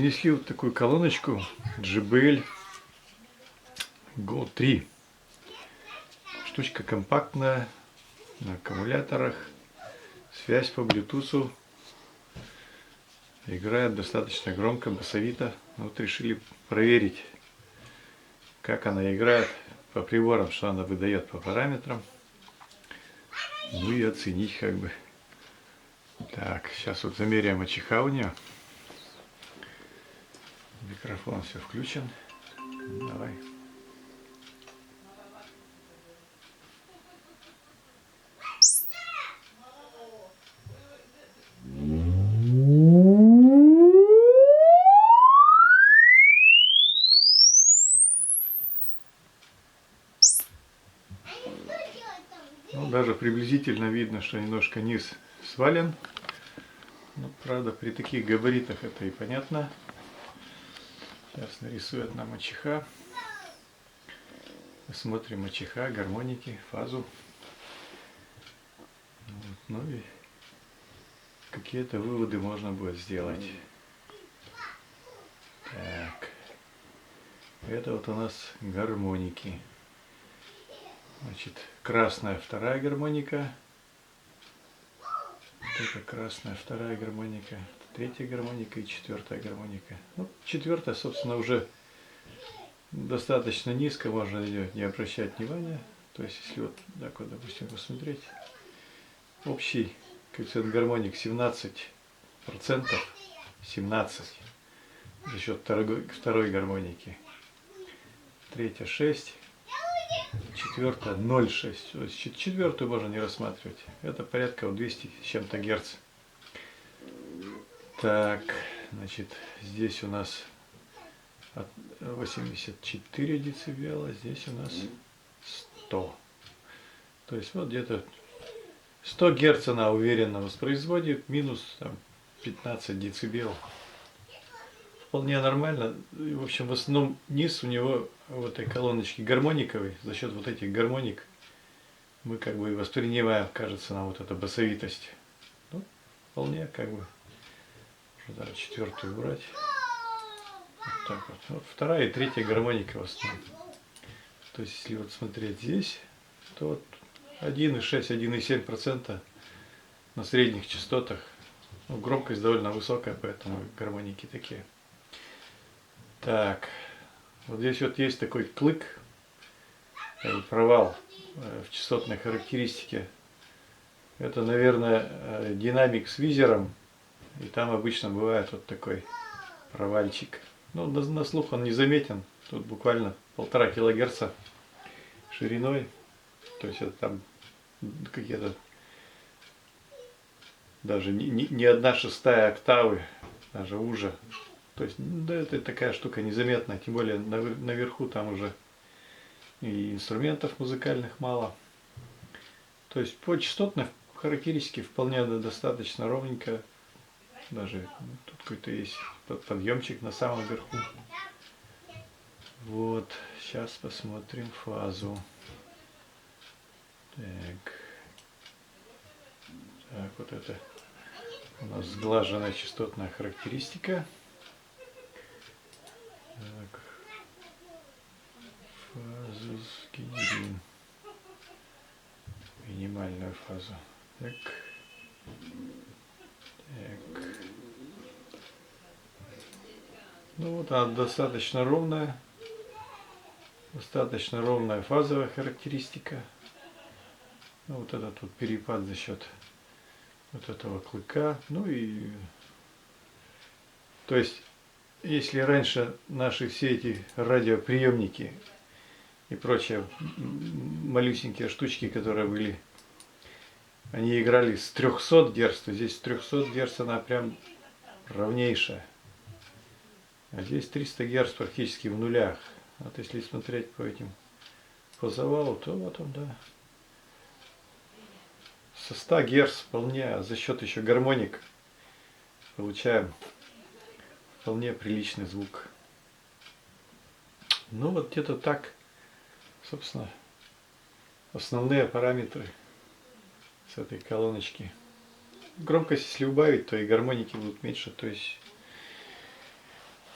Принесли вот такую колоночку JBL Go 3. Штучка компактная, на аккумуляторах, связь по Bluetooth, играет достаточно громко, басовито. Вот решили проверить, как она играет по приборам, что она выдает по параметрам. Ну и оценить как бы. Так, сейчас вот замеряем АЧХ у нее. Микрофон все включен. Давай. Ну, даже приблизительно видно, что немножко низ свален. Ну, правда, при таких габаритах это и понятно. Сейчас нарисует нам АЧХ. Посмотрим АЧХ, гармоники, фазу. Вот, ну и какие-то выводы можно будет сделать. Так. Это вот у нас гармоники. Значит, красная вторая гармоника. Это красная вторая гармоника. Третья гармоника и четвертая гармоника. Ну, четвертая, собственно, уже достаточно низко, можно на нее не обращать внимания. То есть, если вот так вот, допустим, посмотреть, общий коэффициент гармоник 17%, 17 за счет второй гармоники. Третья 6, четвертая 0,6. То есть четвертую можно не рассматривать. Это порядка 200 с чем-то герц. Так, значит, здесь у нас 84 децибела, здесь у нас 100. То есть вот где-то 100 герц она уверенно воспроизводит, минус там, 15 децибел. Вполне нормально. И, в общем, в основном низ у него в этой колоночке гармониковый. За счет вот этих гармоник мы как бы воспринимаем, кажется, нам вот эта басовитость. Ну, вполне как бы. Можно даже четвертую убрать. Вот так вот. Вот вторая и третья гармоника в основном. То есть, если вот смотреть здесь, то вот 1,6-1,7% на средних частотах. Ну, громкость довольно высокая, поэтому гармоники такие. Так, вот здесь вот есть такой клык, провал в частотной характеристике. Это, наверное, динамик с визером, и там обычно бывает вот такой провальчик. Ну, на слух он незаметен, тут буквально 1,5 кГц шириной, то есть это там какие-то даже не 1/6 октавы, даже уже. То есть, да, это такая штука незаметная, тем более наверху там уже и инструментов музыкальных мало. То есть по частотной характеристике вполне достаточно ровненько. Даже тут какой-то есть подъемчик на самом верху. Вот, сейчас посмотрим фазу. Так, так, вот это у нас сглаженная частотная характеристика. Так, фазу сгенерим. Минимальную фазу. Так. Так. Ну вот она достаточно ровная фазовая характеристика. Ну, вот этот вот перепад за счет вот этого клыка. Ну и то есть, если раньше наши все эти радиоприемники и прочие малюсенькие штучки, которые были, они играли с 300 Гц, то здесь 300 Гц она прям ровнейшая. А здесь 300 Гц практически в нулях. Вот если смотреть по этим, по завалу, то вот он, да. Со 100 Гц вполне, а за счет еще гармоник получаем вполне приличный звук. Ну вот где-то так, собственно, основные параметры с этой колоночки. Громкость если убавить, то и гармоники будут меньше, то есть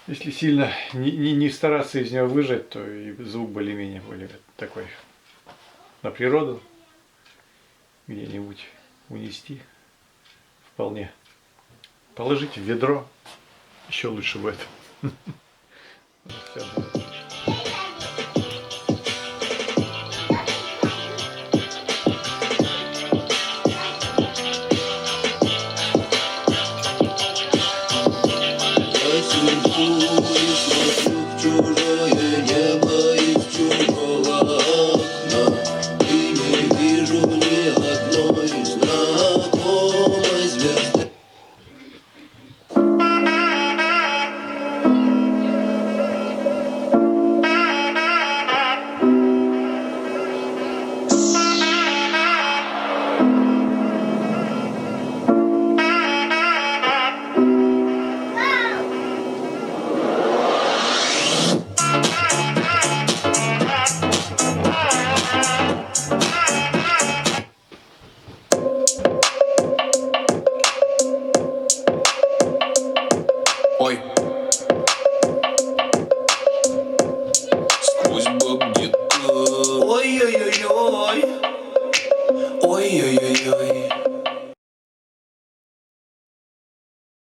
Если сильно не стараться из него выжать, то и звук более-менее более такой на природу где-нибудь унести вполне. Положить в ведро, еще лучше будет. Все. Чужое небо из чужого окна, и не вижу ни одной знакомой звезды. Ой.